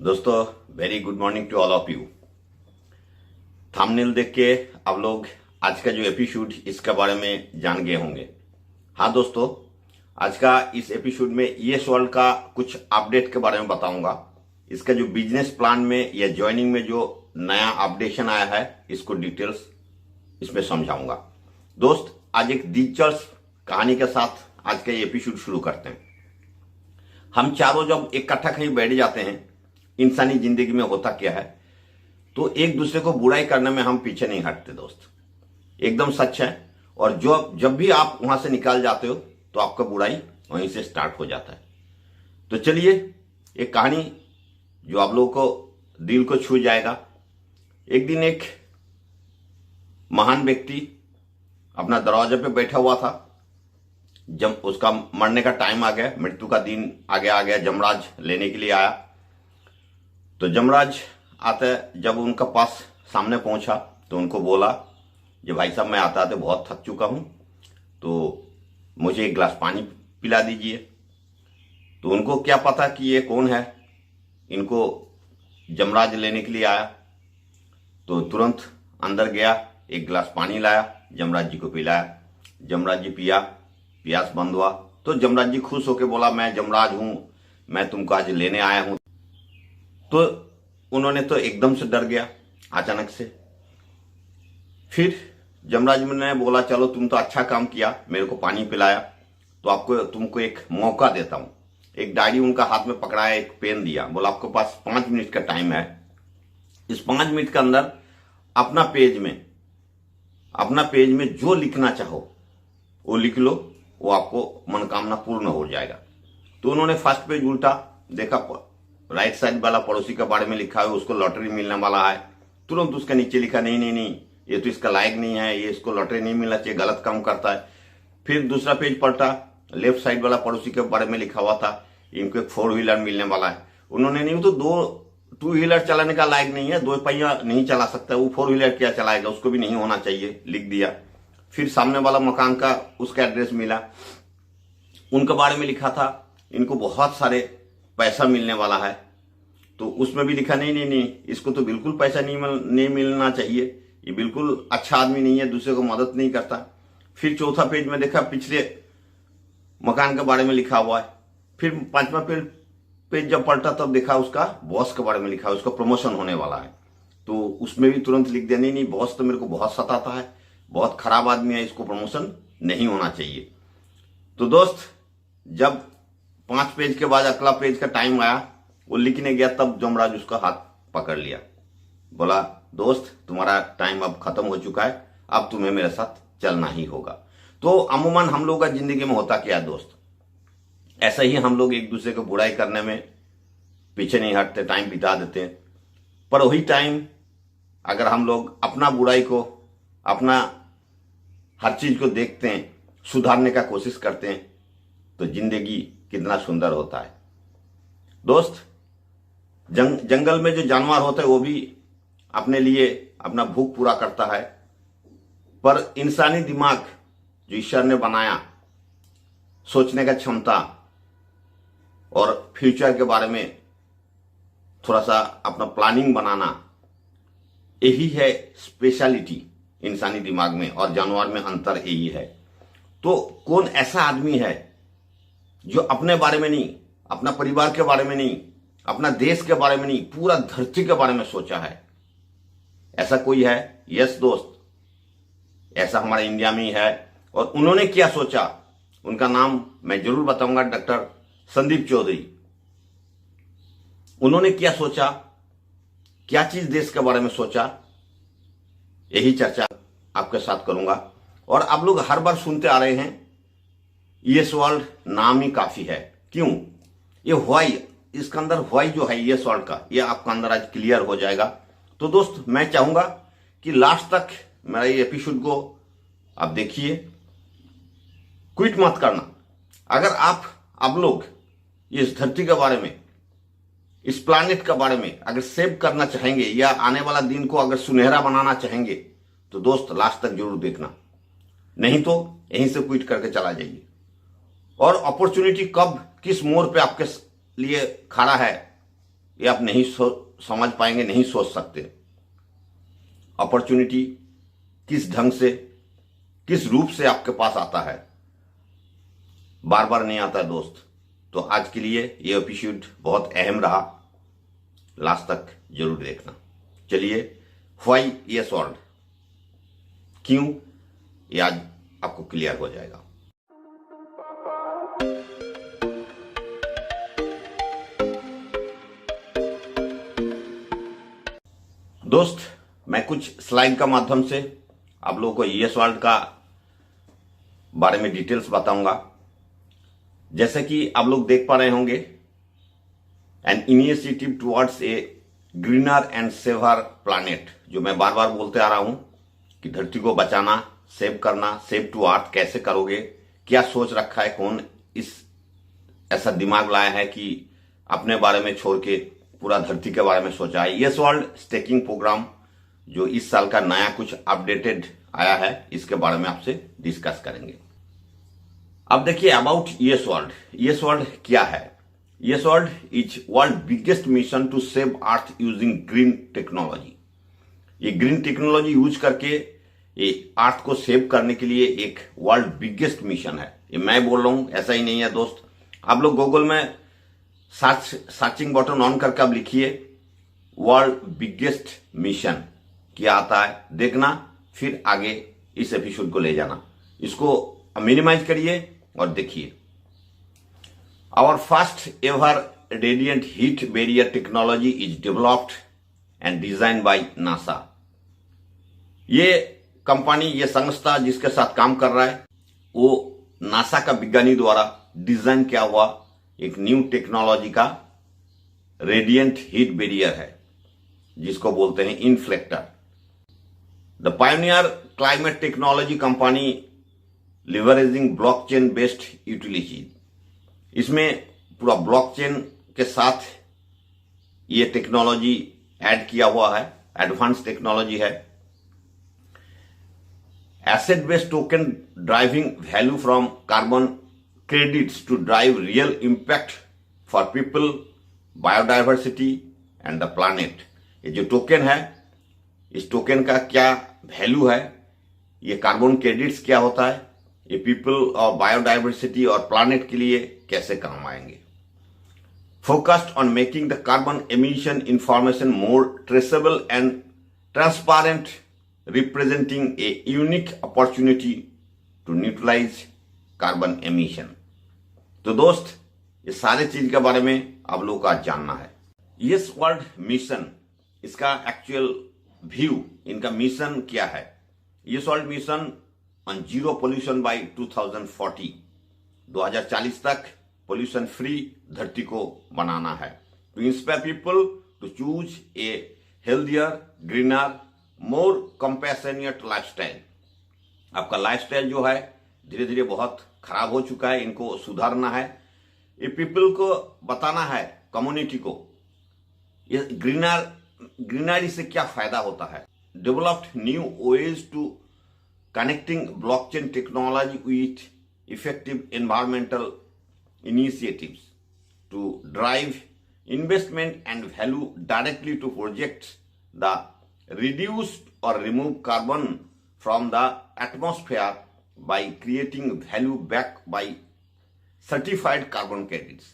दोस्तों, very good morning to all of you. Thumbnail देख के आप लोग आज का जो एपिसोड इसके बारे में जान गए होंगे। हाँ दोस्तों, आज का इस एपिसोड में ईएस वर्ल्ड का कुछ अपडेट के बारे में बताऊंगा। इसका जो बिजनेस प्लान में या ज्वाइनिंग में जो नया अपडेशन आया है, इसको डिटेल्स इसमें समझाऊंगा। दोस्त, आज एक दिलचस्प कहानी के साथ आज का ये एपिसोड शुरू करते हैं। हम चारों जब इकट्ठा कहीं बैठ जाते हैं, इंसानी जिंदगी में होता क्या है, तो एक दूसरे को बुराई करने में हम पीछे नहीं हटते दोस्त, एकदम सच है। और जब भी आप वहां से निकाल जाते हो तो आपका बुराई वहीं से स्टार्ट हो जाता है। तो चलिए, एक कहानी जो आप लोगों को दिल को छू जाएगा। एक दिन एक महान व्यक्ति अपना दरवाजे पे बैठा हुआ था। जब उसका मरने का टाइम आ गया, मृत्यु का दिन आगे आ गया, जमराज लेने के लिए आया। तो जमराज आते जब उनका पास सामने पहुंचा तो उनको बोला, जो भाई साहब मैं आते आते बहुत थक चुका हूं, तो मुझे एक गिलास पानी पिला दीजिए। तो उनको क्या पता कि ये कौन है, इनको जमराज लेने के लिए आया। तो तुरंत अंदर गया, एक गिलास पानी लाया, जमराज जी को पिलाया। जमराज जी पिया, प्यास बंद हुआ। तो जमराज जी खुश होकर बोला, मैं जमराज हूं, मैं तुमको आज लेने आया हूं। तो उन्होंने तो एकदम से डर गया अचानक से। फिर जमराज ने बोला, चलो तुम तो अच्छा काम किया, मेरे को पानी पिलाया, तो तुमको एक मौका देता हूं। एक डायरी उनका हाथ में पकड़ाया, एक पेन दिया, बोला आपके पास 5 मिनट का टाइम है। इस 5 मिनट के अंदर अपना पेज में जो लिखना चाहो वो लिख लो, वो आपको मनोकामना पूर्ण हो जाएगा। तो उन्होंने फर्स्ट पेज उल्टा देखा, राइट साइड वाला पड़ोसी के बारे में लिखा है, उसको लॉटरी मिलने वाला है। तुरंत उसके नीचे लिखा, नहीं नहीं नहीं, ये तो इसका लायक नहीं है, ये इसको लॉटरी नहीं मिलना चाहिए, गलत काम करता है। फिर दूसरा पेज पलटा, लेफ्ट साइड वाला पड़ोसी के बारे में लिखा हुआ था, इनको एक 4 व्हीलर मिलने वाला है। उन्होंने नहीं, तो 2 व्हीलर चलाने का लायक नहीं है, 2 पहिया नहीं चला सकता, वो 4 व्हीलर क्या चलाएगा, उसको भी नहीं होना चाहिए, लिख दिया। फिर सामने वाला मकान का उसका एड्रेस मिला, उनके बारे में लिखा था, इनको बहुत सारे पैसा मिलने वाला है। तो उसमें भी लिखा, नहीं नहीं नहीं, इसको तो बिल्कुल पैसा नहीं मिलना चाहिए, ये बिल्कुल अच्छा आदमी नहीं है, दूसरे को मदद नहीं करता। फिर चौथा पेज में देखा, पिछले मकान के बारे में लिखा हुआ है। फिर 5वां पेज जब पलटा तब देखा, उसका बॉस के बारे में लिखा है, उसका प्रमोशन होने वाला है। तो उसमें भी तुरंत लिख दिया, नहीं नहीं, बॉस तो मेरे को बहुत सताता है, बहुत खराब आदमी है, इसको प्रमोशन नहीं होना चाहिए। तो दोस्त, जब 5 पेज के बाद अगला पेज का टाइम आया, वो लिखने गया, तब जमराज उसका हाथ पकड़ लिया, बोला, दोस्त तुम्हारा टाइम अब खत्म हो चुका है, अब तुम्हें मेरे साथ चलना ही होगा। तो अमूमन हम लोग का जिंदगी में होता क्या है दोस्त, ऐसा ही हम लोग एक दूसरे को बुराई करने में पीछे नहीं हटते, टाइम बिता देते हैं। पर वही टाइम अगर हम लोग अपना बुराई को, अपना हर चीज को देखते हैं, सुधारने का कोशिश करते हैं, तो जिंदगी कितना सुंदर होता है दोस्त। जंगल में जो जानवर होता है वो भी अपने लिए अपना भूख पूरा करता है, पर इंसानी दिमाग जो ईश्वर ने बनाया, सोचने का क्षमता और फ्यूचर के बारे में थोड़ा सा अपना प्लानिंग बनाना, यही है स्पेशलिटी इंसानी दिमाग में, और जानवर में अंतर यही है। तो कौन ऐसा आदमी है जो अपने बारे में नहीं, अपना परिवार के बारे में नहीं, अपना देश के बारे में नहीं, पूरा धरती के बारे में सोचा है? ऐसा कोई है? यस दोस्त, ऐसा हमारे इंडिया में ही है। और उन्होंने क्या सोचा, उनका नाम मैं जरूर बताऊंगा, डॉक्टर संदीप चौधरी। उन्होंने क्या सोचा, क्या चीज देश के बारे में सोचा, यही चर्चा आपके साथ करूंगा। और आप लोग हर बार सुनते आ रहे हैं, ईएस वर्ल्ड नाम ही काफी है। क्यों? ये व्हाई, इसके अंदर व्हाई जो है ईएस वर्ल्ड का, ये आपका अंदर आज क्लियर हो जाएगा। तो दोस्त, मैं चाहूंगा कि लास्ट तक मेरा ये एपिसोड को आप देखिए, क्विट मत करना। अगर आप लोग इस धरती के बारे में, इस प्लानिट के बारे में अगर सेव करना चाहेंगे, या आने वाला दिन को अगर सुनहरा बनाना चाहेंगे, तो दोस्त लास्ट तक जरूर देखना, नहीं तो यहीं से क्विट करके चला जाइए। और अपॉर्चुनिटी कब किस मोड़ पे आपके लिए खड़ा है, ये आप नहीं समझ पाएंगे, नहीं सोच सकते। अपॉर्चुनिटी किस ढंग से, किस रूप से आपके पास आता है, बार बार नहीं आता है दोस्त। तो आज के लिए ये एपिसोड बहुत अहम रहा, लास्ट तक जरूर देखना। चलिए, व्हाई येस वर्ल्ड, क्यों, ये आज आपको क्लियर हो जाएगा। दोस्त, मैं कुछ स्लाइड का माध्यम से आप लोगों को येस वर्ल्ड का बारे में डिटेल्स बताऊंगा। जैसे कि आप लोग देख पा रहे होंगे, an initiative towards a greener and safer planet, जो मैं बार बार बोलते आ रहा हूं कि धरती को बचाना, सेव करना, सेव टू अर्थ कैसे करोगे, क्या सोच रखा है, कौन इस ऐसा दिमाग लाया है कि अपने बारे में छोड़ के पूरा धरती के बारे में सोचा है। येस वर्ल्ड स्टेकिंग प्रोग्राम जो इस साल का नया कुछ अपडेटेड आया है, इसके बारे में आपसे डिस्कस करेंगे। अब देखिए, about yes world. Yes world क्या है? Yes world is world biggest mission to save earth using green technology. ये ग्रीन टेक्नोलॉजी यूज करके ये अर्थ को सेव करने के लिए एक वर्ल्ड बिगेस्ट मिशन है। ये मैं बोल रहा हूं, ऐसा ही नहीं है दोस्त। आप लोग गूगल में सर्चिंग बटन ऑन करके आप लिखिए वर्ल्ड बिगेस्ट मिशन, क्या आता है देखना, फिर आगे इस एपिसोड को ले जाना। इसको मिनिमाइज करिए और देखिए। Our first ever radiant heat barrier technology is developed and design by NASA. ये कंपनी, ये संस्था जिसके साथ काम कर रहा है, वो नासा का विज्ञानी द्वारा डिजाइन किया हुआ एक न्यू टेक्नोलॉजी का रेडिएंट हीट बैरियर है, जिसको बोलते हैं Inflector. The pioneer climate technology company leveraging blockchain based utility. इसमें पूरा ब्लॉकचेन के साथ ये टेक्नोलॉजी ऐड किया हुआ है, एडवांस टेक्नोलॉजी है। Asset based token driving value from carbon credits to drive real impact for people, biodiversity and the planet. ये जो टोकन है, इस टोकन का क्या वैल्यू है, ये कार्बन क्रेडिट्स क्या होता है, ये पीपल और बायोडाइवर्सिटी और प्लैनेट के लिए कैसे काम आएंगे। Focused on making the carbon emission information more traceable and transparent, representing a unique opportunity to neutralize carbon emission. तो दोस्त, ये सारे चीज के बारे में आप लोगों को आज जानना है। येस वर्ल्ड मिशन, इसका एक्चुअल व्यू, इनका मिशन क्या है। Yes world mission on zero pollution by 2040, 2040 तक पोल्यूशन फ्री धरती को बनाना है। To inspire people to choose a healthier, greener, more compassionate lifestyle. आपका लाइफस्टाइल जो है धीरे धीरे बहुत खराब हो चुका है, इनको सुधारना है। ये पीपल को बताना है, कम्युनिटी को, ये ग्रीनरी से क्या फायदा होता है। Developed new ways to connecting blockchain technology with effective environmental initiatives to drive investment and value directly to projects the reduced or remove carbon from the atmosphere by creating value back by certified carbon credits।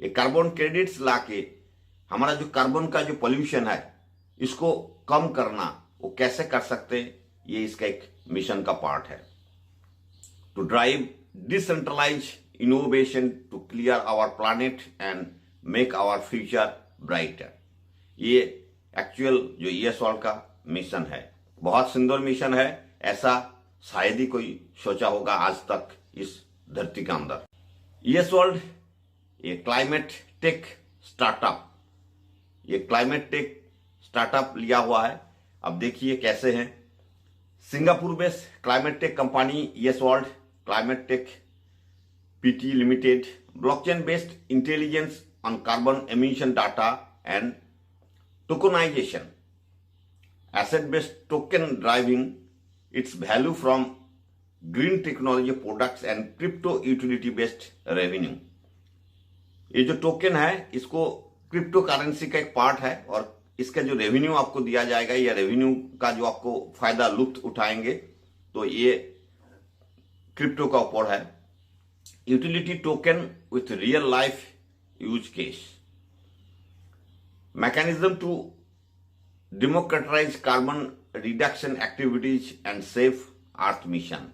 ये carbon credits लाके हमारा जो carbon का जो pollution है, इसको कम करना, वो कैसे कर सकते, ये इसका एक मिशन का पार्ट है। To drive decentralize innovation to clear our planet and make our future brighter. ये एक्चुअल जो येस वर्ल्ड का मिशन है, बहुत सुंदर मिशन है, ऐसा शायद ही कोई सोचा होगा आज तक इस धरती के अंदर। येस वर्ल्ड ये क्लाइमेट टेक स्टार्टअप, ये क्लाइमेट टेक स्टार्टअप लिया हुआ है। अब देखिए कैसे हैं। Singapore based climate tech company yes world climate tech PT limited, blockchain based intelligence on carbon emission data and tokenization, asset-based token driving its value from green technology products and crypto utility based revenue। ये जो token है, इसको crypto currency का एक part है और इसका जो रेवेन्यू आपको दिया जाएगा या रेवेन्यू का जो आपको फायदा लुत्फ उठाएंगे तो ये क्रिप्टो का ऊपर है। Utility token with real life use case, mechanism to democratize carbon reduction activities and safe earth mission.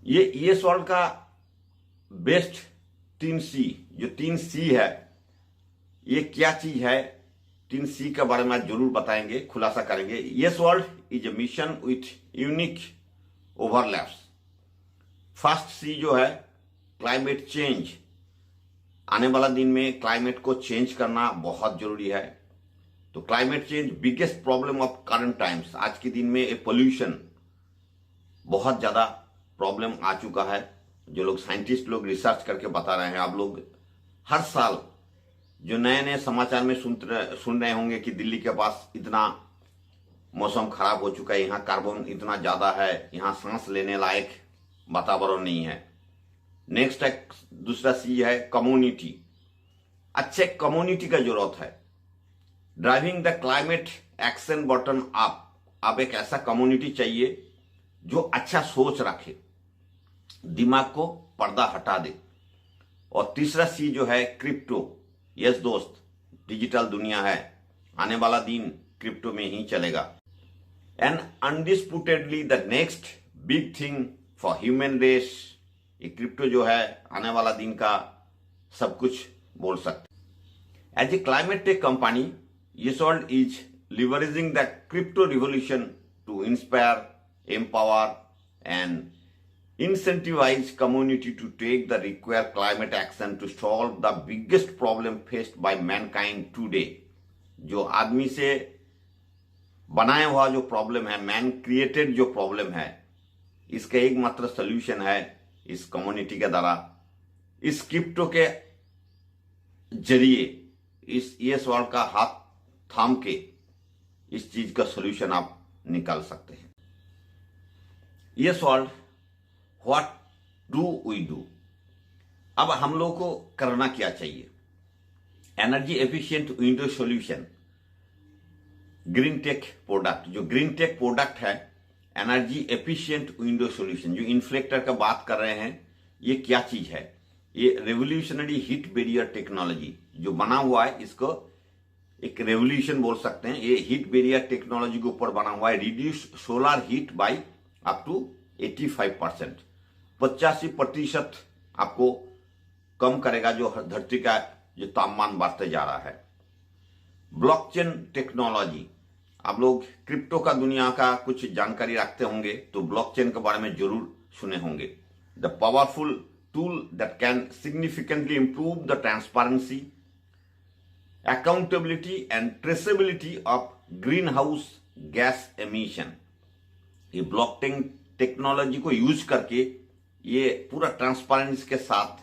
ये ES वर्ल्ड का बेस्ट 3C, जो 3C है ये क्या चीज है, 3C के बारे में आज जरूर बताएंगे, खुलासा करेंगे। ES world is a mission with unique overlaps. First C जो है क्लाइमेट चेंज, आने वाला दिन में क्लाइमेट को चेंज करना बहुत जरूरी है। तो climate change biggest problem of current times, आज के दिन में पोल्यूशन बहुत ज्यादा प्रॉब्लम आ चुका है। जो लोग साइंटिस्ट लोग रिसर्च करके बता रहे हैं, आप लोग हर साल जो नए नए समाचार में सुन रहे होंगे कि दिल्ली के पास इतना मौसम खराब हो चुका है, यहाँ कार्बन इतना ज्यादा है, यहाँ सांस लेने लायक वातावरण नहीं है। नेक्स्ट है दूसरा C है कम्युनिटी। अच्छे कम्युनिटी का जरूरत है। Driving the climate action button आप एक ऐसा कम्युनिटी चाहिए जो अच्छा सोच रखे, दिमाग को पर्दा हटा दे। और तीसरा C जो है क्रिप्टो। यस दोस्त, डिजिटल दुनिया है, आने वाला दिन क्रिप्टो में ही चलेगा। And undisputedly the next big thing for human race, ये क्रिप्टो जो है आने वाला दिन का सब कुछ बोल सकते। As a climate tech company, ES World is leveraging the crypto revolution to inspire, empower, and incentivize community to take the required climate action to solve the biggest problem faced by mankind today. जो आदमी से बनाया हुआ जो problem है, man created जो problem है, इसका एकमात्र सोल्यूशन है इस कम्युनिटी के द्वारा, इस क्रिप्टो के जरिए, इस ES World का हाथ थाम के इस चीज का सॉल्यूशन आप निकाल सकते हैं। ES World, what do we do? अब हम लोग को करना क्या चाहिए? Energy efficient window solution, green tech product. जो ग्रीन टेक प्रोडक्ट है, एनर्जी एफिशिएंट विंडो सॉल्यूशन, जो इन्फ्लेक्टर का बात कर रहे हैं, ये क्या चीज है? ये रेवोल्यूशनरी हीट बैरियर टेक्नोलॉजी जो बना हुआ है, इसको एक रेवोल्यूशन बोल सकते हैं। ये हीट बैरियर टेक्नोलॉजी के ऊपर बना हुआ है। Reduce solar heat by up to 85%, 85% आपको कम करेगा जो धरती का जो तापमान बढ़ते जा रहा है। ब्लॉकचेन टेक्नोलॉजी, आप लोग क्रिप्टो का दुनिया का कुछ जानकारी रखते होंगे तो ब्लॉकचेन के बारे में जरूर सुने होंगे। The powerful tool that can significantly improve the transparency, accountability and traceability of greenhouse gas emission। ये ब्लॉकचेन टेक्नोलॉजी को यूज करके ये पूरा ट्रांसपेरेंसी के साथ,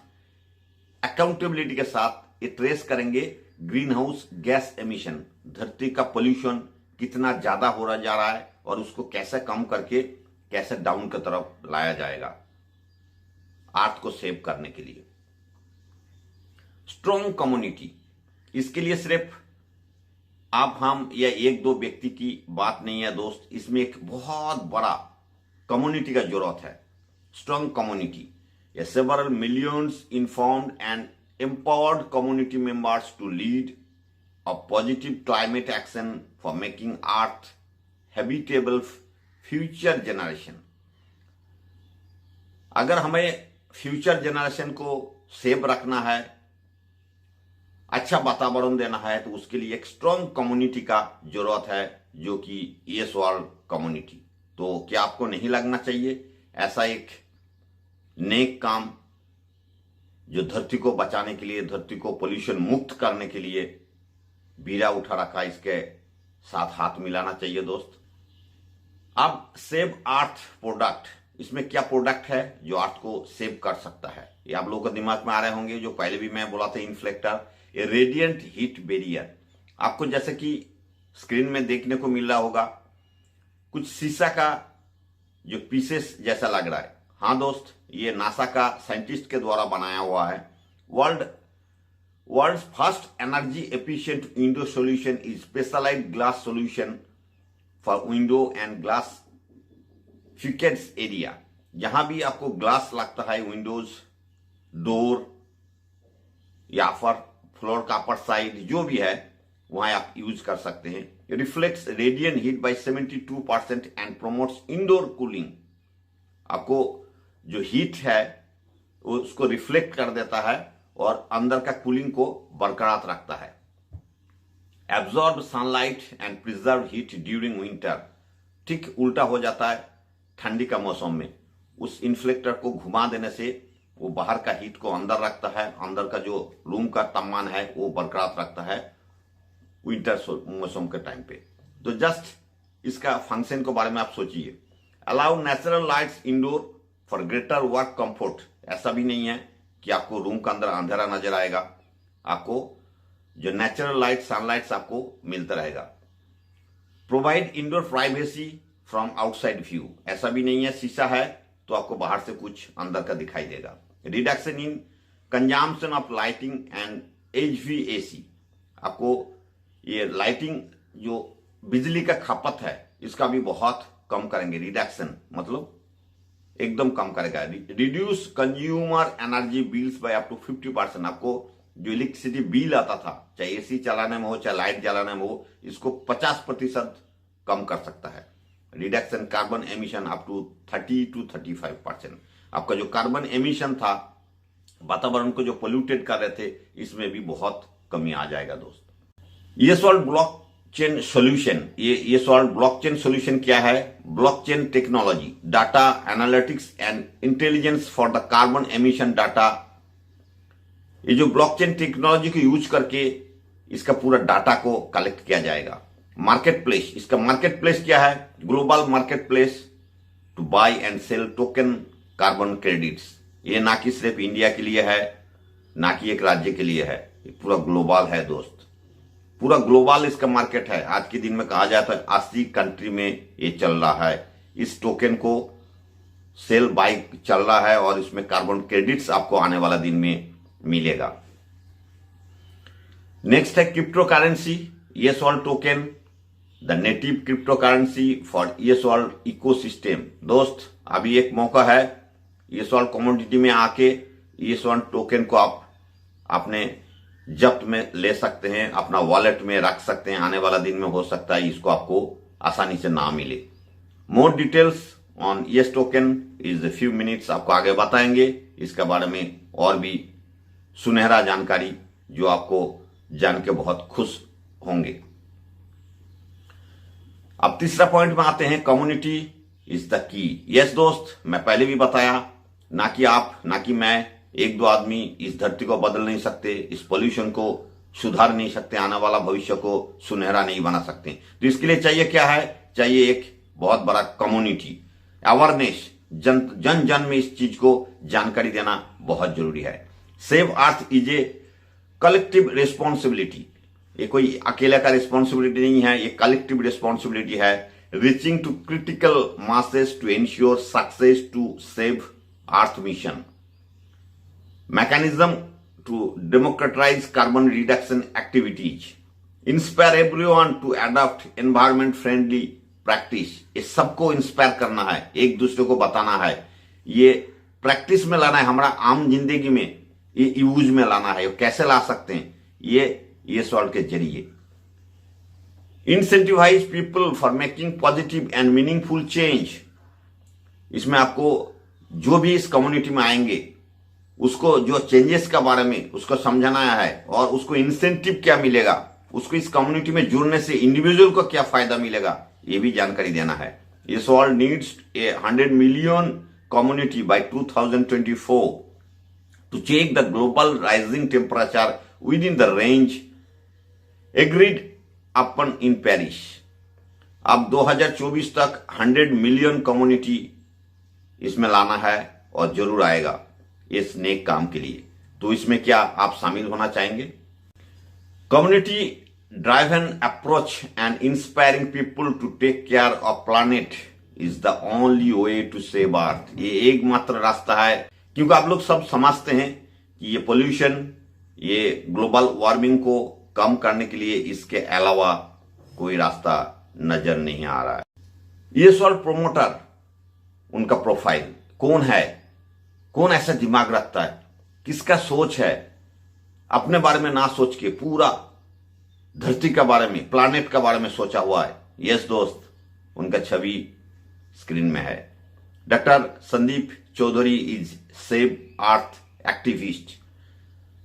अकाउंटेबिलिटी के साथ ये ट्रेस करेंगे ग्रीन हाउस गैस एमिशन, धरती का पोल्यूशन कितना ज्यादा हो रहा जा रहा है और उसको कैसे कम करके कैसे डाउन की तरफ लाया जाएगा अर्थ को सेव करने के लिए। स्ट्रॉन्ग कम्युनिटी, इसके लिए सिर्फ आप हम या एक दो व्यक्ति की बात नहीं है दोस्त, इसमें एक बहुत बड़ा कम्युनिटी का जरूरत है। Strong community, several millions informed and empowered community members to lead a positive climate action for making earth habitable future generation। अगर हमें फ्यूचर जनरेशन को सेव रखना है, अच्छा वातावरण देना है, तो उसके लिए एक स्ट्रॉन्ग कम्युनिटी का जरूरत है, जो कि ES World कम्युनिटी। तो क्या आपको नहीं लगना चाहिए ऐसा एक नेक काम जो धरती को बचाने के लिए, धरती को पोल्यूशन मुक्त करने के लिए बीड़ा उठा रखा, इसके साथ हाथ मिलाना चाहिए दोस्त। अब सेव अर्थ प्रोडक्ट, इसमें क्या प्रोडक्ट है जो अर्थ को सेव कर सकता है? ये आप लोगों को दिमाग में आ रहे होंगे, जो पहले भी मैं बोला था, इन्फ्लेक्टर, ये रेडिएंट हीट बैरियर। आपको जैसे कि स्क्रीन में देखने को मिल रहा होगा, कुछ शीशा का जो पीसेस जैसा लग रहा है। हाँ दोस्त, ये नासा का साइंटिस्ट के द्वारा बनाया हुआ है। World World's first energy efficient window solution is specialized glass solution for window and glass facades area. जहां भी आपको ग्लास लगता है, विंडोज, डोर या फिर फ्लोर का अपर साइड जो भी है वहां आप यूज कर सकते हैं. Reflects radiant heat bye 72% and promotes indoor cooling. आपको जो हीट है उसको रिफ्लेक्ट कर देता है और अंदर का कूलिंग को बरकरार रखता है. Absorb sunlight and preserve heat during winter. ठीक उल्टा हो जाता है ठंडी का मौसम में. उस इन्फ्लेक्टर को घुमा देने से वो बाहर का हीट को अंदर रखता है, अंदर का जो रूम का तापमान है वो बरकरार रखता है विंटर मौसम के टाइम पे. तो जस्ट इसका फंक्शन के बारे में आप सोचिए. Allow natural lights indoor for greater work comfort. ऐसा भी नहीं है कि आपको रूम के अंदर अंधेरा नजर आएगा. आपको जो नेचुरल लाइट, सनलाइट्स आपको मिलता रहेगा. Provide indoor privacy from outside view. ऐसा भी नहीं है शीशा है तो आपको बाहर से कुछ अंदर का दिखाई देगा. Reduction in consumption of lighting and HVAC. आपको ये लाइटिंग जो बिजली का खपत है इसका भी बहुत कम करेंगे. रिडक्शन मतलब एकदम कम करेगा. Reduce consumer energy bills by up to 50%. आपको जो इलेक्ट्रिसिटी बिल आता था, चाहे एसी चलाने में हो चाहे लाइट जलाने में हो, इसको 50% कम कर सकता है. Reduction carbon emission up to 30 to 35%. आपका जो कार्बन एमिशन था, वातावरण को जो पोल्यूटेड कर रहे थे, इसमें भी बहुत कमी आ जाएगा दोस्त. ये सॉल्व ब्लॉकचेन सॉल्यूशन. ये सॉल्व ब्लॉकचेन सॉल्यूशन क्या है? Blockchain technology, data analytics and intelligence for the carbon emission data. ये जो ब्लॉकचेन टेक्नोलॉजी को यूज करके इसका पूरा डाटा को कलेक्ट किया जाएगा. Market place. इसका मार्केट प्लेस क्या है? Global market place to buy and sell token carbon credits. ये ना कि सिर्फ इंडिया के लिए है, ना कि एक राज्य के लिए है, ये पूरा ग्लोबल है दोस्त. पूरा ग्लोबल इसका मार्केट है. आज के दिन में कहा जाता है 80 कंट्री में ये चल रहा है. इस टोकन को सेल बाय चल रहा है और इसमें कार्बन क्रेडिट्स आपको आने वाला दिन में मिलेगा. नेक्स्ट है crypto currency. ESOL token, the native crypto currency for ESOL ecosystem. दोस्त अभी एक मौका है ESOL कमोडिटी में आके ESOL टोकन को आप अपने जब्त में ले सकते हैं, अपना वॉलेट में रख सकते हैं. आने वाला दिन में हो सकता है इसको आपको आसानी से ना मिले. More details on ES token is the few minutes. आपको आगे बताएंगे इसके बारे में और भी सुनहरा जानकारी जो आपको जान के बहुत खुश होंगे. अब तीसरा पॉइंट में आते हैं. Community is the key. Yes दोस्त, मैं पहले भी बताया, ना कि आप, ना कि मैं, एक दो आदमी इस धरती को बदल नहीं सकते, इस पोल्यूशन को सुधार नहीं सकते, आने वाला भविष्य को सुनहरा नहीं बना सकते. तो इसके लिए चाहिए क्या है? चाहिए एक बहुत बड़ा कम्युनिटी, अवेयरनेस. जन जन में इस चीज को जानकारी देना बहुत जरूरी है. Save earth is a collective responsibility. ये कोई अकेला का रिस्पॉन्सिबिलिटी नहीं है, ये कलेक्टिव रिस्पॉन्सिबिलिटी है. Reaching to critical masses to ensure success to save earth mission. mechanism to democratize carbon reduction activities, inspire everyone to adopt environment friendly practice. ये सबको इंस्पायर करना है, एक दूसरे को बताना है, ये प्रैक्टिस में लाना है, हमारा आम जिंदगी में ये यूज में लाना है. कैसे ला सकते हैं? ये सॉल्व के जरिए. Incentivize people for making positive and meaningful change. इसमें आपको जो भी इस कम्युनिटी में आएंगे उसको जो चेंजेस के बारे में उसको समझाना है और उसको इंसेंटिव क्या मिलेगा, उसको इस कम्युनिटी में जुड़ने से इंडिविजुअल को क्या फायदा मिलेगा, ये भी जानकारी देना है. ESOL needs a 100 million community by 2024 to check the global rising temperature within the range agreed upon in Paris. अब 2024 तक 100 मिलियन कम्युनिटी इसमें लाना है और जरूर आएगा इस नेक काम के लिए. तो इसमें क्या आप शामिल होना चाहेंगे? Community driven approach and inspiring people to take care of planet is the only way to save earth. ये एकमात्र रास्ता है, क्योंकि आप लोग सब समझते हैं कि ये पोल्यूशन ये ग्लोबल वार्मिंग को कम करने के लिए इसके अलावा कोई रास्ता नजर नहीं आ रहा है। ये सॉल्ट प्रोमोटर, उनका प्रोफाइल कौन है, कौन ऐसा दिमाग रखता है, किसका सोच है, अपने बारे में ना सोच के पूरा धरती के बारे में, प्लानेट के बारे में सोचा हुआ है। यस दोस्त, उनका छवि स्क्रीन में है। Doctor Sandeep Chaudhary is save earth activist.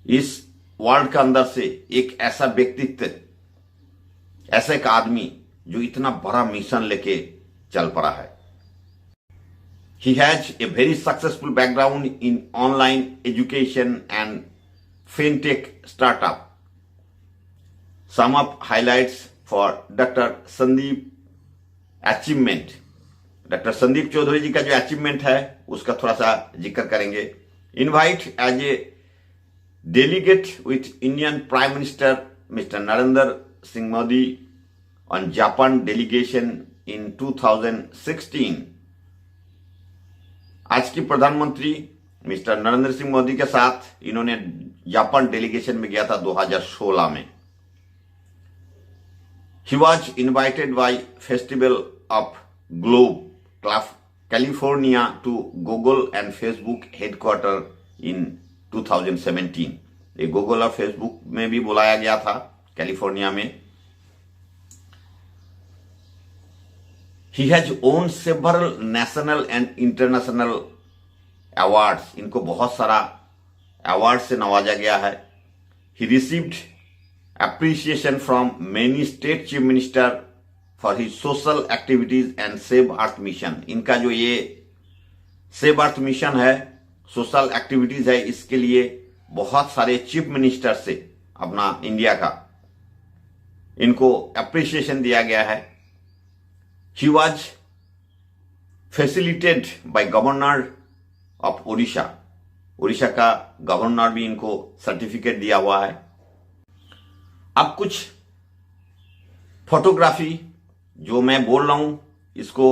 इस वर्ल्ड के अंदर से एक ऐसा व्यक्तित्व, ऐसा एक आदमी जो इतना बड़ा मिशन लेके चल पड़ा है। He has a very successful background in online education and fintech startup. Some of highlights for Dr. Sandeep achievement. Doctor Sandeep Chaudhary ji का जो अचीवमेंट है उसका थोड़ा सा जिक्र करेंगे। Invite as a delegate with Indian prime minister mister Narendra Singh Modi on Japan delegation in 2016। आज की प्रधानमंत्री मिस्टर नरेंद्र सिंह मोदी के साथ इन्होंने जापान डेलीगेशन में गया था 2016 में। He was invited by Festival of Globe, California to Google and Facebook headquarter in 2017। ये गूगल और फेसबुक में भी बुलाया गया था कैलिफोर्निया में। He has won several national and international awards। इनको बहुत सारा अवार्ड से नवाजा गया है। He received appreciation from many state chief minister for his social activities and Save Earth mission। इनका जो ये सेव अर्थ मिशन है, सोशल एक्टिविटीज है, इसके लिए बहुत सारे चीफ मिनिस्टर से अपना इंडिया का इनको अप्रिसिएशन दिया गया है। He was facilitated by governor of Orissa. Orissa का गवर्नर भी इनको सर्टिफिकेट दिया हुआ है। अब कुछ फोटोग्राफी जो मैं बोल रहा हूं इसको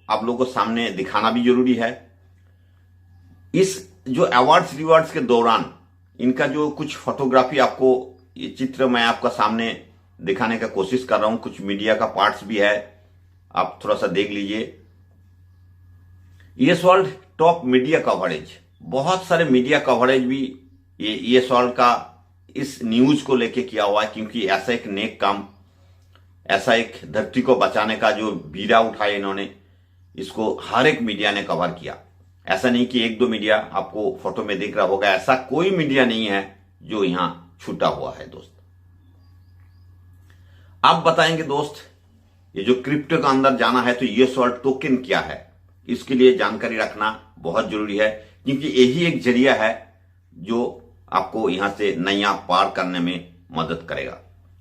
आप लोगों को सामने दिखाना भी जरूरी है। इस जो अवार्ड्स रिवार्ड्स के दौरान इनका जो कुछ फोटोग्राफी आपको ये चित्र मैं आपका सामने दिखाने का कोशिश कर रहा हूं। कुछ मीडिया का पार्ट्स भी है, आप थोड़ा सा देख लीजिए। ये वर्ल्ड टॉप मीडिया कवरेज, बहुत सारे मीडिया कवरेज भी ये वर्ल्ड का इस न्यूज को लेके किया हुआ है, क्योंकि ऐसा एक नेक काम, ऐसा एक धरती को बचाने का जो बीड़ा उठाया इन्होंने, इसको हर एक मीडिया ने कवर किया। ऐसा नहीं कि एक दो मीडिया आपको फोटो में दिख रहा होगा, ऐसा कोई मीडिया नहीं है जो यहां छूटा हुआ है। दोस्त आप बताएंगे दोस्त, ये जो क्रिप्टो के अंदर जाना है तो ये वर्ल्ड टोकन क्या है, इसके लिए जानकारी रखना बहुत जरूरी है, क्योंकि यही एक जरिया है जो आपको यहां से नैया पार करने में मदद करेगा।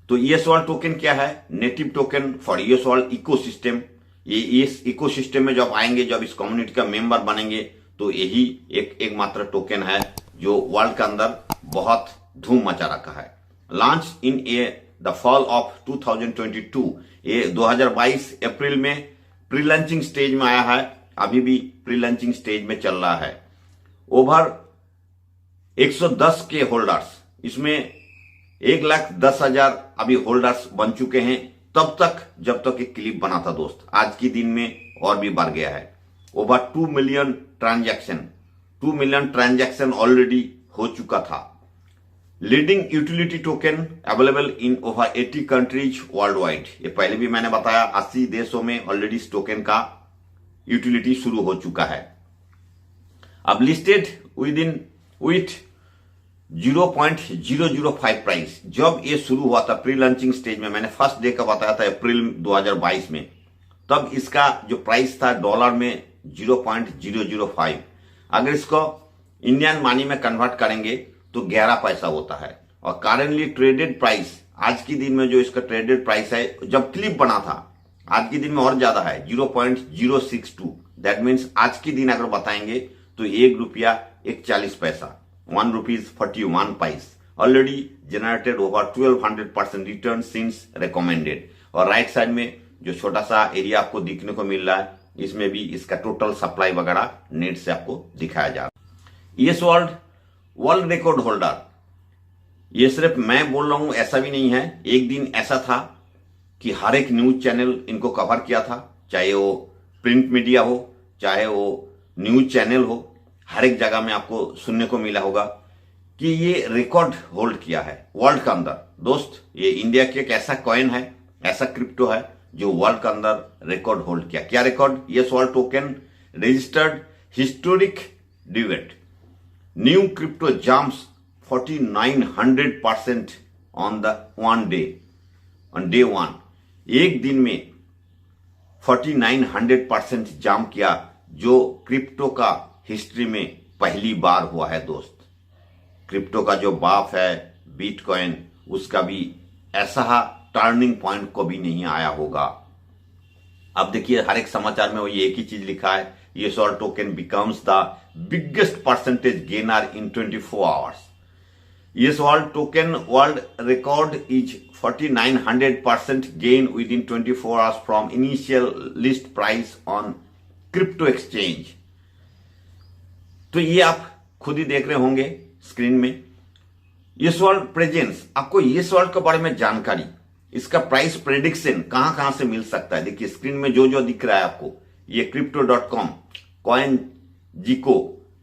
तो ईएस वर्ल्ड टोकन क्या है? Native token for ES world ecosystem. ये इस इकोसिस्टम में जब आएंगे, जब इस कम्युनिटी का मेंबर बनेंगे, तो यही एक मात्र टोकन है जो वर्ल्ड के अंदर बहुत धूम मचा रखा है। Launch in the fall of 2022। ये 2022 अप्रैल में प्री लॉन्चिंग स्टेज में आया है, अभी भी प्री लॉन्चिंग स्टेज में चल रहा है। ओवर 110 के होल्डर्स, इसमें 1,10,000 अभी होल्डर्स बन चुके हैं। तब तक जब तक एक क्लिप बना था दोस्त, आज के दिन में और भी बढ़ गया है। ओवर 2 मिलियन ट्रांजैक्शन ऑलरेडी हो चुका था। Leading utility token available in over 80 countries world wide. ये पहले भी मैंने बताया, 80 देशों में ऑलरेडी इस टोकन का यूटिलिटी शुरू हो चुका है। अब लिस्टेड विथ 0.005 प्राइस। जब ये शुरू हुआ था प्री लॉन्चिंग स्टेज में, मैंने फर्स्ट डे का बताया था अप्रैल 2022 में, तब इसका जो प्राइस था डॉलर में 0.005। अगर इसको इंडियन मनी में कन्वर्ट करेंगे तो 11 पैसा होता है। और करेंटली ट्रेडेड प्राइस, आज के दिन में जो इसका ट्रेडेड प्राइस है, जब क्लिप बना था आज के दिन में और ज्यादा है, 0.062। दैट मीन्स आज के दिन अगर बताएंगे तो 1 रुपया 41 पैसा, 1 रुपीज 41 पैस already generated over 1200% return since recommended. और राइट साइड में जो छोटा सा एरिया आपको दिखने को मिल रहा है, इसमें भी इसका टोटल सप्लाई वगैरह नेट से आपको दिखाया जा रहा है। ये वर्ल्ड रिकॉर्ड होल्डर, ये सिर्फ मैं बोल रहा हूं ऐसा भी नहीं है। एक दिन ऐसा था कि हर एक न्यूज चैनल इनको कवर किया था, चाहे वो प्रिंट मीडिया हो, चाहे वो न्यूज चैनल हो, हर एक जगह में आपको सुनने को मिला होगा कि ये रिकॉर्ड होल्ड किया है वर्ल्ड के अंदर। दोस्त, ये इंडिया की एक ऐसा कॉइन है, ऐसा क्रिप्टो है जो वर्ल्ड के अंदर रिकॉर्ड होल्ड किया। क्या रिकॉर्ड? ये सॉल्ट टोकन रजिस्टर्ड हिस्टोरिक डिवेट new crypto jumps 4900% on the one day, on day one. एक दिन में 4900% जंप किया, जो क्रिप्टो का हिस्ट्री में पहली बार हुआ है दोस्त। क्रिप्टो का जो बाप है बिटकॉइन, उसका भी ऐसा टर्निंग पॉइंट कभी नहीं आया होगा। अब देखिए हर एक समाचार में वो ये एक ही चीज लिखा है, ये salt token becomes the biggest percentage gainer in 24 hours. ये salt token world record is 4900% gain within 24 hours from initial list price on crypto exchange। तो ये आप खुद ही देख रहे होंगे स्क्रीन में। ये सॉल्ट प्रेजेंस, आपको ये सॉल्ट के बारे में जानकारी, इसका प्राइस प्रेडिक्शन कहां कहां से मिल सकता है। देखिए स्क्रीन में जो जो दिख रहा है आपको, ये crypto.com, CoinGecko,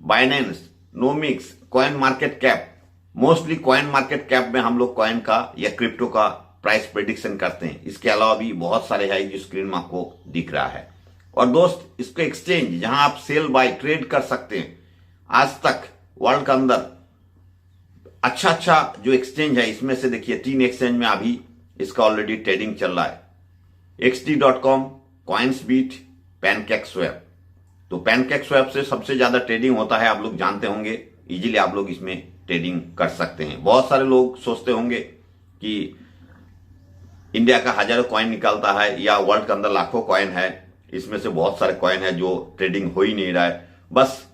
Binance, Nomics, CoinMarketCap. Mostly CoinMarketCap में हम लोग कॉइन का या क्रिप्टो का प्राइस प्रेडिक्शन करते हैं। इसके अलावा भी बहुत सारे है जो स्क्रीन में आपको दिख रहा है। और दोस्त, इसको एक्सचेंज जहां आप सेल बाय ट्रेड कर सकते हैं, आज तक वर्ल्ड के अंदर अच्छा जो एक्सचेंज है, इसमें से देखिए 3 एक्सचेंज में अभी इसका ऑलरेडी ट्रेडिंग चल रहा है। XT.com, कॉइन्सबीट, PancakeSwap. तो पैनकेकस्वैप से सबसे ज्यादा ट्रेडिंग होता है, आप लोग जानते होंगे। इजीली आप लोग इसमें ट्रेडिंग कर सकते हैं। बहुत सारे लोग सोचते होंगे कि इंडिया का हजारों कॉइन निकलता है या वर्ल्ड के अंदर लाखों कॉइन है, इसमें से बहुत सारे कॉइन है जो ट्रेडिंग हो ही नहीं रहा है। बस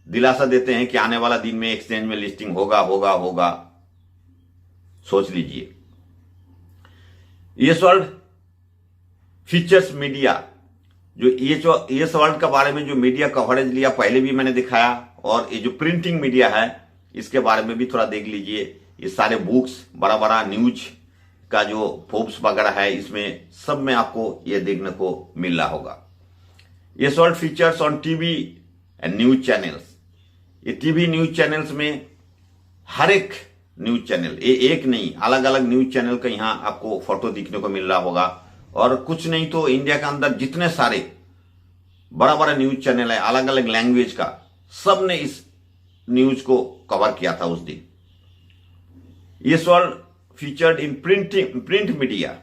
दिलासा देते हैं कि आने वाला दिन में एक्सचेंज में लिस्टिंग होगा होगा होगा, सोच लीजिए। ये वर्ल्ड फीचर्स मीडिया, जो ये वर्ल्ड के बारे में जो मीडिया कवरेज लिया, पहले भी मैंने दिखाया। और ये जो प्रिंटिंग मीडिया है, इसके बारे में भी थोड़ा देख लीजिए। ये सारे बुक्स, बड़ा बड़ा न्यूज का जो फोर्ब्स वगैरह है, इसमें सब में आपको ये देखने को मिल रहा होगा। ये salt features on TV and news channels. ये टीवी न्यूज चैनल्स में हर एक न्यूज चैनल, ये एक नहीं, अलग अलग न्यूज चैनल का यहां आपको फोटो दिखने को मिल रहा होगा। और कुछ नहीं तो इंडिया के अंदर जितने सारे बड़ा बड़ा न्यूज चैनल है अलग अलग लैंग्वेज का, सब ने इस न्यूज को कवर किया था उस दिन। ये salt featured in print media.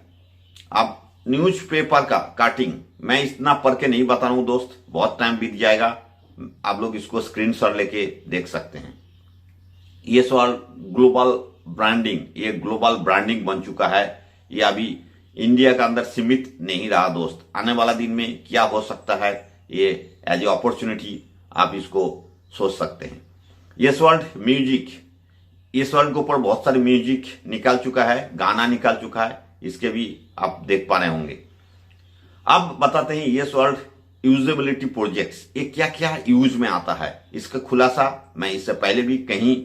अब न्यूज पेपर का कटिंग मैं इतना पढ़ के नहीं बता रहा हूं दोस्त, बहुत टाइम बीत जाएगा। आप लोग इसको स्क्रीनशॉट लेके देख सकते हैं। ये सॉल्ट ग्लोबल ब्रांडिंग, ये ग्लोबल ब्रांडिंग बन चुका है। ये अभी इंडिया के अंदर सीमित नहीं रहा दोस्त। आने वाला दिन में क्या हो सकता है, ये एज ए अपॉर्चुनिटी आप इसको सोच सकते हैं। ये सॉल्ट म्यूजिक, इस वर्ल्ड के ऊपर बहुत सारे म्यूजिक निकाल चुका है, गाना निकाल चुका है, इसके भी आप देख पा रहे होंगे। अब बताते हैं ये वर्ल्ड यूजेबिलिटी प्रोजेक्ट्स, ये क्या क्या यूज में आता है। इसका खुलासा मैं इससे पहले भी कहीं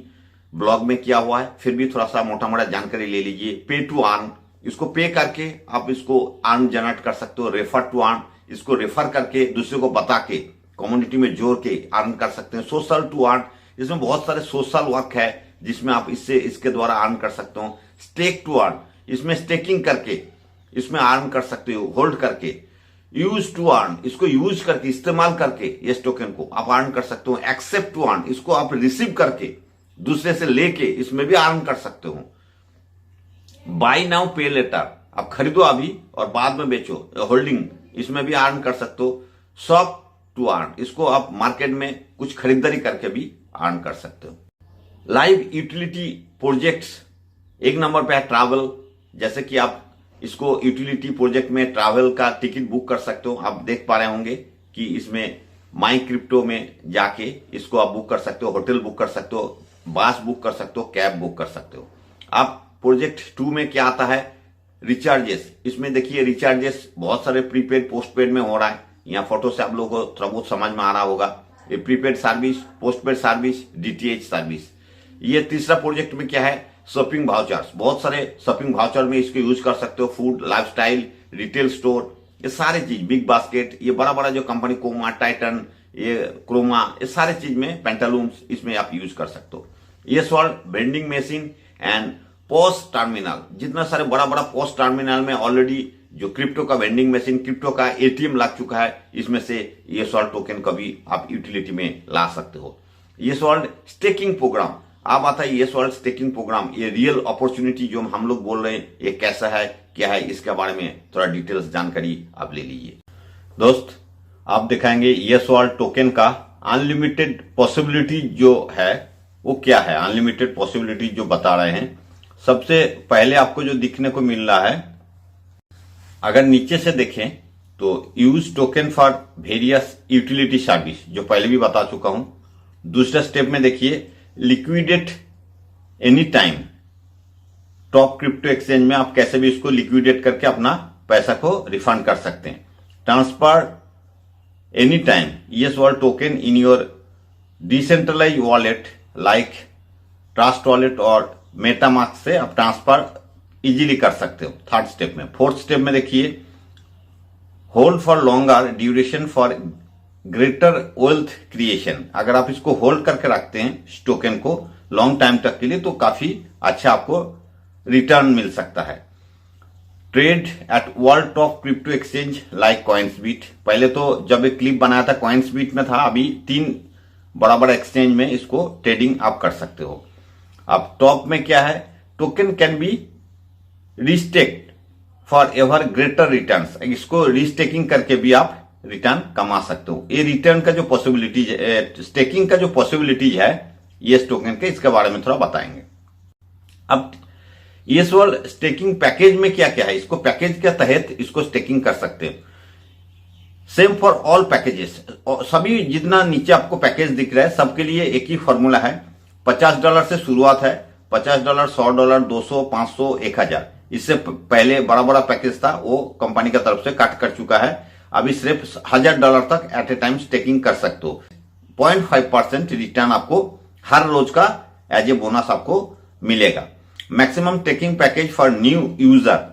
ब्लॉग में किया हुआ है, फिर भी थोड़ा सा मोटा मोटा जानकारी ले लीजिए। पे टू अर्न, इसको पे करके आप इसको अर्न जनरेट कर सकते हो। रेफर टू अर्न, इसको रेफर करके दूसरे को बता के कम्युनिटी में जोड़ के अर्न कर सकते हैं। सोशल टू अर्न, इसमें बहुत सारे सोशल वर्क है जिसमें आप इसके द्वारा अर्न कर सकते हो। स्टेक टू अर्न, इसमें स्टेकिंग करके इसमें अर्न कर सकते हो, होल्ड करके। यूज टू अर्न, इसको यूज करके, इस्तेमाल करके इस टोकन को आप अर्न कर सकते हो। एक्सेप्ट टू अर्न, इसको आप रिसीव करके दूसरे से लेके इसमें भी अर्न कर सकते हो। बाय नाउ पे लेटर, आप खरीदो अभी और बाद में बेचो, होल्डिंग, इसमें भी अर्न कर सकते हो। शॉप टू अर्न, इसको आप मार्केट में कुछ खरीदारी करके भी अर्न कर सकते हो। लाइव यूटिलिटी प्रोजेक्ट्स, एक नंबर पे है ट्रैवल। जैसे कि आप इसको यूटिलिटी प्रोजेक्ट में ट्रैवल का टिकट बुक कर सकते हो। आप देख पा रहे होंगे कि इसमें माई क्रिप्टो में जाके इसको आप बुक कर सकते हो, होटल बुक कर सकते हो, बस बुक कर सकते हो, कैब बुक कर सकते हो। आप प्रोजेक्ट 2 में क्या आता है, रिचार्जेस। इसमें देखिए रिचार्जेस बहुत सारे प्रीपेड पोस्टपेड में हो रहा है। यहाँ फोटो से आप लोगों को थोड़ा बहुत समझ में आ रहा होगा। ये prepaid service, postpaid service, DTH service. ये तीसरा प्रोजेक्ट में क्या है, शॉपिंग वाउचर्स, बहुत सारे शॉपिंग वाउचर में इसको यूज कर सकते हो। फूड, लाइफस्टाइल, रिटेल स्टोर, ये सारे चीज, बिग बास्केट, ये बड़ा बड़ा जो कंपनी कोमा, टाइटन, ये क्रोमा, ये सारे चीज में पेंटालूम्स इसमें आप यूज कर सकते हो। ये solve vending machine and post terminal, जितना सारे बड़ा बड़ा पोस्ट टर्मिनल में ऑलरेडी जो क्रिप्टो का वेंडिंग मशीन, क्रिप्टो का एटीएम लग चुका है, इसमें से ये सॉल्व टोकन का भी आप यूटिलिटी में ला सकते हो। ये सॉल्व स्टेकिंग प्रोग्राम, आप आता है ये सॉल्व स्टेकिंग प्रोग्राम, ये रियल अपॉर्चुनिटी जो हम लोग बोल रहे हैं, ये कैसा है, क्या है, इसके बारे में थोड़ा डिटेल्स जानकारी आप ले लीजिए। दोस्त, आप दिखाएंगे ये सॉल्व टोकन का अनलिमिटेड पॉसिबिलिटी जो है वो क्या है। अनलिमिटेड पॉसिबिलिटी जो बता रहे हैं, सबसे पहले आपको जो दिखने को मिल रहा है, अगर नीचे से देखें तो use token for various utility service, जो पहले भी बता चुका हूं। दूसरा स्टेप में देखिए liquidate any time, top crypto exchange में आप कैसे भी इसको लिक्विडेट करके अपना पैसा को रिफंड कर सकते हैं। ट्रांसफर एनी टाइम ये Solv token in your decentralise wallet like Trust wallet और मेटामास्क से आप ट्रांसफर इजीली कर सकते हो। थर्ड स्टेप में। फोर्थ स्टेप में देखिए hold for longer duration for greater wealth creation, अगर आप इसको होल्ड करके रखते हैं इस टोकन को लॉन्ग टाइम तक के लिए, तो काफी अच्छा आपको रिटर्न मिल सकता है। Trade at world top crypto exchange like Coinsbit, पहले तो जब एक क्लिप बनाया था कॉइन्सबीट में था, अभी 3 बड़ा बड़ा एक्सचेंज में इसको ट्रेडिंग आप कर सकते हो। अब टॉप में क्या है, token can be restaked for ever greater returns, इसको रीस्टेकिंग करके भी आप रिटर्न कमा सकते हो। ये रिटर्न का जो पॉसिबिलिटीज, स्टेकिंग का जो पॉसिबिलिटीज है ये टोकन के, इसके बारे में थोड़ा बताएंगे। अब ये सवाल स्टेकिंग पैकेज में क्या क्या है, इसको पैकेज के तहत इसको स्टेकिंग कर सकते हैं। सेम फॉर ऑल पैकेजेस, सभी जितना नीचे आपको पैकेज दिख रहा है सबके लिए एक ही फॉर्मूला है। $50 से शुरुआत है, $50, $100, $200, $500, $1000। इससे पहले बड़ा बड़ा पैकेज था वो कंपनी की तरफ से कट कर चुका है, अभी सिर्फ $1000 तक एट ए टाइम स्टेकिंग कर सकते हो। 0.5% रिटर्न आपको हर रोज का एज ए बोनस आपको मिलेगा। Maximum taking package for new user,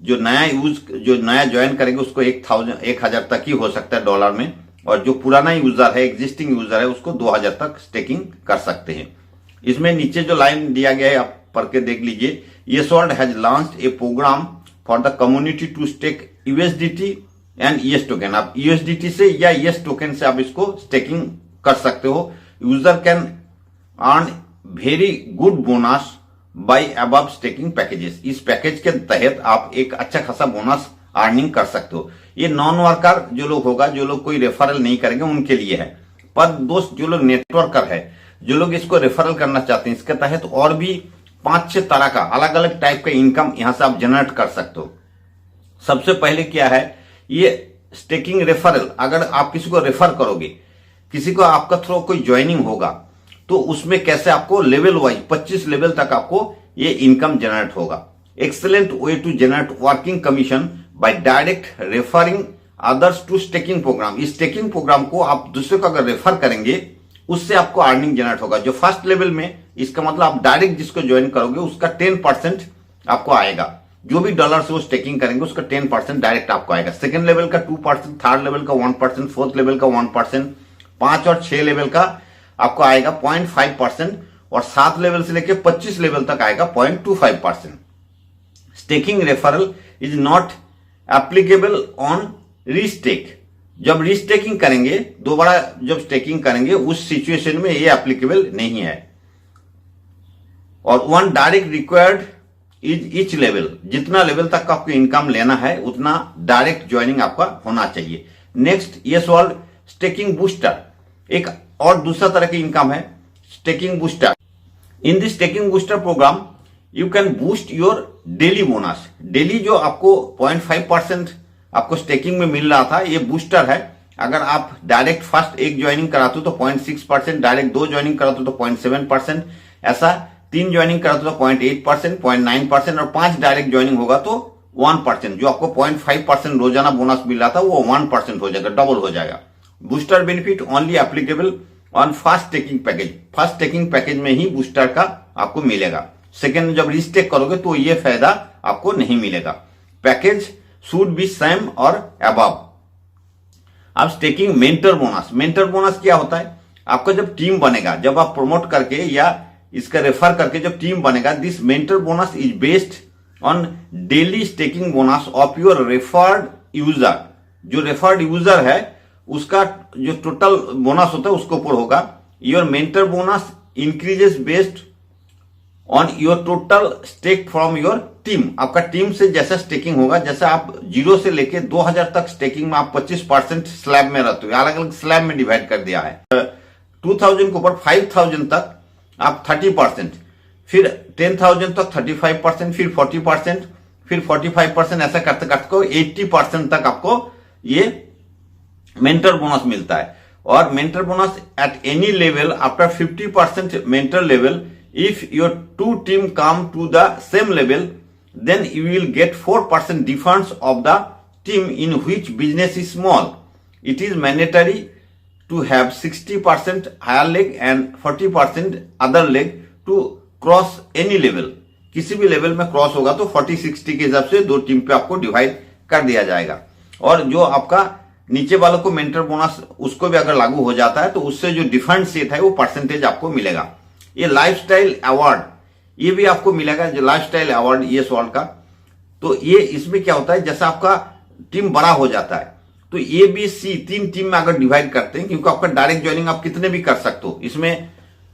जो नया ज्वाइन करेंगे उसको 1000 तक ही हो सकता है डॉलर में, और जो पुराना यूजर है, एग्जिस्टिंग यूजर है, उसको 2000 तक स्टेकिंग कर सकते हैं। इसमें नीचे जो लाइन दिया गया है आप पढ़ के देख लीजिए। ये Solv has launched a program for the community to stake USDT and ES token, आप यूएसडीटी से या ईएस टोकन से आप इसको स्टेकिंग कर सकते हो। User can earn very good bonus bye above staking packages, इस पैकेज के तहत आप एक अच्छा खासा बोनस अर्निंग कर सकते हो। ये नॉन वर्कर जो लोग होगा, जो लोग कोई रेफरल नहीं करेंगे उनके लिए है, पर दोस्त जो लोग नेटवर्कर है, जो लोग इसको रेफरल करना चाहते हैं, इसके तहत और भी 5-6 तरह का अलग अलग टाइप का इनकम यहां से आप जनरेट कर सकते हो। सबसे पहले क्या है, ये स्टेकिंग रेफरल, अगर आप किसी को रेफर करोगे, किसी को आपका थ्रू कोई ज्वाइनिंग होगा, तो उसमें कैसे आपको लेवल वाइज 25 लेवल तक आपको ये इनकम जनरेट होगा। Excellent way to generate working commission by direct referring others to staking program, इस स्टेकिंग प्रोग्राम को आप दूसरे को अगर रेफर करेंगे उससे आपको अर्निंग जनरेट होगा। जो फर्स्ट लेवल में, इसका मतलब आप डायरेक्ट जिसको ज्वाइन करोगे उसका 10% आपको आएगा, जो भी डॉलर से वो स्टेकिंग करेंगे उसका 10% डायरेक्ट आपको आएगा। सेकंड लेवल का 2%, थर्ड लेवल का 1%, फोर्थ लेवल का 1%, 5 और 6 लेवल का आपको आएगा 0.5%, और 7 लेवल से लेकर 25 लेवल तक आएगा 0.25%। Staking referral is not applicable on restake, जब रीस्टेकिंग करेंगे, दोबारा जब स्टेकिंग करेंगे उस सिचुएशन में ये एप्लीकेबल नहीं है। और 1 direct required is each level, जितना लेवल तक आपको इनकम लेना है उतना डायरेक्ट ज्वाइनिंग आपका होना चाहिए। नेक्स्ट ये सवाल स्टेकिंग बूस्टर, एक और दूसरा तरह की इनकम है staking booster. In this staking booster program you can boost your daily bonus, daily जो आपको 0.5% आपको स्टेकिंग में मिल रहा था, ये बूस्टर है। अगर आप डायरेक्ट फर्स्ट एक ज्वाइनिंग कराते हो तो 0.6%, डायरेक्ट 2 ज्वाइनिंग कराते हो तो 0.7%, ऐसा 3 ज्वाइनिंग कराते हो तो 0.8%, 0.9%, और 5 डायरेक्ट ज्वाइनिंग होगा तो 1%, जो आपको 0.5% रोजाना बोनस मिल रहा था वो 1% हो जाएगा, डबल हो जाएगा। Booster benefit only applicable on first staking package, first staking package में ही बूस्टर का आपको मिलेगा। सेकेंड जब रीस्टेक करोगे तो ये फायदा आपको नहीं मिलेगा। पैकेज शुड बी सेम और अबव। अब staking mentor bonus. Mentor bonus क्या होता है? आपका जब टीम बनेगा, जब आप प्रमोट करके या इसका रेफर करके जब टीम बनेगा, this mentor bonus is based on daily staking bonus of your referred user. जो रेफर्ड यूजर है उसका जो टोटल बोनस होता है उसके ऊपर होगा। Your mentor bonus increases based on your total stake from your team. आपका टीम से जैसा स्टेकिंग होगा, जैसे आप 0 से लेके 2000 तक स्टेकिंग में आप 25% स्लैब में रहते हो, अलग अलग स्लैब में डिवाइड कर दिया है। 2000 के ऊपर 5000 तक आप 30%, फिर 10,000 तक 35%, फिर 40%, फिर 45%, ऐसा करते करते 80% तक आपको ये मेंटर बोनस मिलता है। और mentor bonus at any level after 50% mentor level, if your two team come to the same level, then you will get 4% difference of the team in which business is small. It is mandatory to have 60% higher leg and 40% other leg to cross any level. किसी भी level में cross होगा तो 40-60 के हिसाब से दो team पे आपको डिवाइड कर दिया जाएगा। और जो आपका नीचे वालों को मेंटर बोनस उसको भी अगर लागू हो जाता है तो उससे जो डिफरेंशिएट है वो परसेंटेज आपको मिलेगा। ये लाइफस्टाइल अवार्ड ये भी आपको मिलेगा, जो लाइफस्टाइल अवार्ड ये वर्ल्ड का। तो ये इसमें क्या होता है, जैसा आपका टीम बड़ा हो जाता है तो ए बी सी 3 टीम में अगर डिवाइड करते हैं, क्योंकि आपका डायरेक्ट ज्वाइनिंग आप कितने भी कर सकते हो, इसमें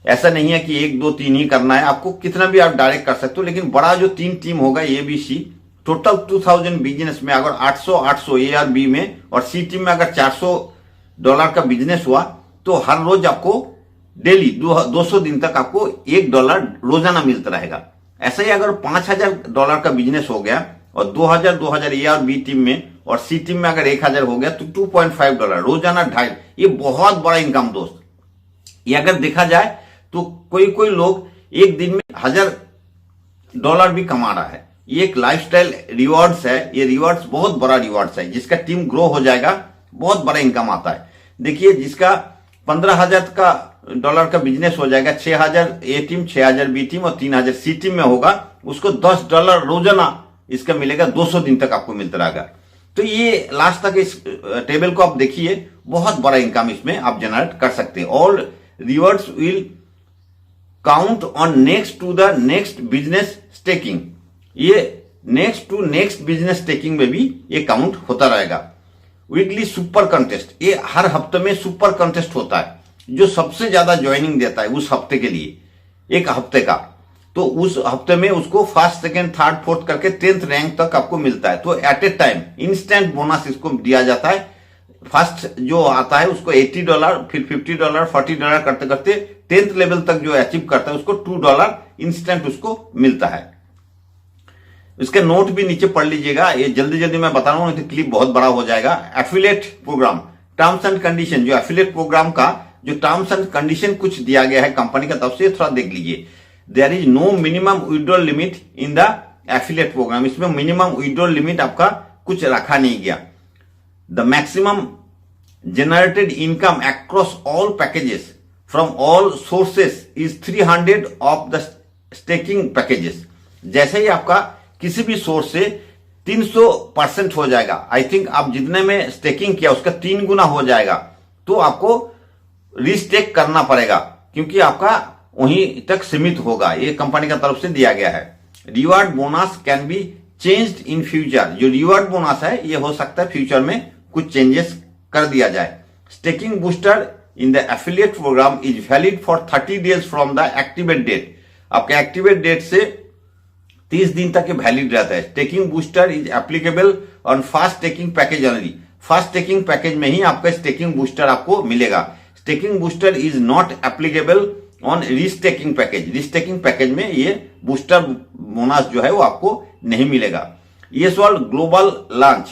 ऐसा नहीं है कि 1 2 3 ही करना है, आपको कितना भी आप डायरेक्ट कर सकते हो। लेकिन बड़ा जो 3 टीम होगा A B C, total 2000 business में अगर 800 ए और बी में और सी टीम में अगर $400 का बिजनेस हुआ तो हर रोज आपको डेली 200 दिन तक आपको $1 रोजाना मिलता रहेगा। ऐसा ही अगर $5000 का बिजनेस हो गया और 2000 ए और बी टीम में और सी टीम में अगर 1000 हो गया तो $2.5 रोजाना 2.5। ये बहुत बड़ा इनकम दोस्त। ये अगर देखा जाए तो कोई लोग एक दिन में $1000 भी कमा रहा है। ये एक लाइफस्टाइल रिवॉर्ड्स है। ये रिवॉर्ड्स बहुत बड़ा रिवॉर्ड्स है, जिसका टीम ग्रो हो जाएगा बहुत बड़ा इनकम आता है। देखिए जिसका $15,000 का बिजनेस हो जाएगा, 6000 ए टीम, 6000 बी टीम और 3000 सी टीम में होगा, उसको $10 रोजाना इसका मिलेगा, 200 दिन तक आपको मिलता रहेगा। तो ये लास्ट तक इस टेबल को आप देखिए, बहुत बड़ा इनकम इसमें आप जनरेट कर सकते हैं। All rewards will count on next to the next business staking. ये next to next business staking में भी ये काउंट होता रहेगा। वीकली सुपर कंटेस्ट, ये हर हफ्ते में सुपर कंटेस्ट होता है, जो सबसे ज्यादा ज्वाइनिंग देता है उस हफ्ते के लिए, एक हफ्ते का, तो उस हफ्ते में उसको फर्स्ट सेकेंड थर्ड फोर्थ करके 10th रैंक तक आपको मिलता है। तो at a time instant bonus इसको दिया जाता है। फर्स्ट जो आता है उसको $80, फिर $50, $40 करते करते 10th लेवल तक जो अचीव करता है उसको $2 इंस्टेंट उसको मिलता है। इसके नोट भी नीचे पढ़ लीजिएगा, ये जल्दी जल्दी मैं बता रहा हूं, तो क्लिप बहुत बड़ा हो जाएगा। Affiliate program terms and condition, जो एफिलिएट प्रोग्राम का जो टर्म्स एंड कंडीशन कुछ दिया गया है कंपनी का तरफ से, थोड़ा देख लीजिए। There is no minimum withdrawal limit in the affiliate program. इसमें मिनिमम विड्रॉल लिमिट आपका कुछ रखा नहीं गया। The maximum generated income across all packages from all sources is 300 of the staking packages. जैसे ही आपका किसी भी सोर्स से 300% हो जाएगा, आई थिंक आप जितने में स्टेकिंग किया उसका 3 गुना हो जाएगा, तो आपको रीस्टेक करना पड़ेगा, क्योंकि आपका वहीं तक सीमित होगा। ये कंपनी का तरफ से दिया गया है। Reward bonus can be changed in future. जो रिवार्ड बोनस है ये हो सकता है फ्यूचर में कुछ चेंजेस कर दिया जाए। Staking booster in the affiliate program is valid for 30 days from the activate date. आपके एक्टिवेट डेट से 30 दिन तक वैलिड रहता है। Staking booster is applicable on fast staking package only. Fast staking package में ही आपका स्टेकिंग बूस्टर आपको मिलेगा। Staking booster is not applicable on restaking package. Restaking package में ये बूस्टर बोनस जो है वो आपको नहीं मिलेगा। ये सवाल ग्लोबल लॉन्च,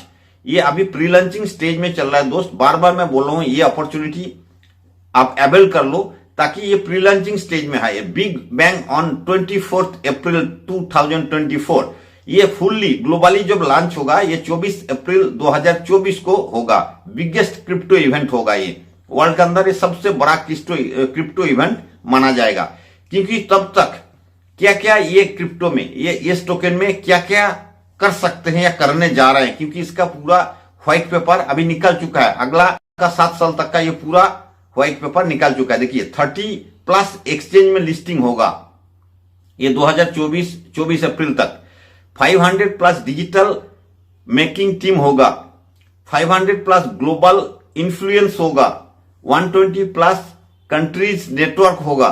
ये अभी प्री लॉन्चिंग स्टेज में चल रहा है दोस्त। बार बार मैं बोल रहा हूं, ये अपॉर्चुनिटी आप अवेल कर लो, ताकि ये प्री लॉन्चिंग स्टेज में है। बिग बैंग ऑन 24 अप्रैल 2024। ये फुल्ली ग्लोबली जब लॉन्च होगा, ये 24 अप्रैल 2024 को होगा। बिगेस्ट क्रिप्टो इवेंट होगा। ये वर्ल्ड के अंदर ये सबसे बड़ा क्रिप्टो इवेंट माना जाएगा, क्योंकि तब तक क्या क्या ये क्रिप्टो में, ये इस टोकन में क्या क्या कर सकते हैं या करने जा रहे हैं, क्योंकि इसका पूरा व्हाइट पेपर अभी निकल चुका है। अगला का 7 साल तक का ये पूरा व्हाइट पेपर निकल चुका है। देखिए 30+ एक्सचेंज में लिस्टिंग होगा ये 2024 अप्रैल तक। 500+ डिजिटल मेकिंग टीम होगा, 500+ ग्लोबल इन्फ्लुएंस होगा, 120+ कंट्रीज नेटवर्क होगा,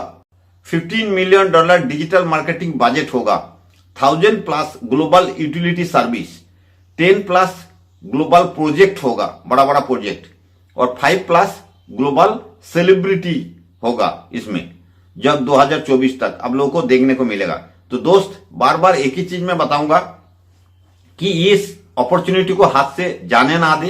$15 मिलियन डिजिटल मार्केटिंग बजट होगा, 1000+ global utility service, 10+ global project होगा, बड़ा बड़ा प्रोजेक्ट, और 5+ ग्लोबल सेलिब्रिटी होगा इसमें, जब 2024 तक आप लोगों को देखने को मिलेगा। तो दोस्त बार बार एक ही चीज मैं बताऊंगा कि इस अपॉर्चुनिटी को हाथ से जाने ना दे।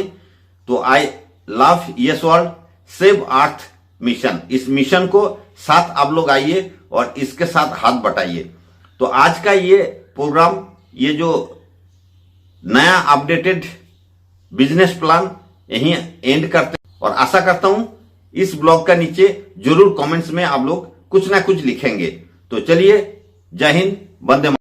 तो I love yes world save earth mission, इस मिशन को साथ आप लोग आइए और इसके साथ हाथ बटाइए। तो आज का ये प्रोग्राम, ये जो नया अपडेटेड बिजनेस प्लान यहीं एंड करते हैं, और आशा करता हूं इस ब्लॉग का नीचे जरूर कमेंट्स में आप लोग कुछ ना कुछ लिखेंगे। तो चलिए, जय हिंद, वंदे मातरम।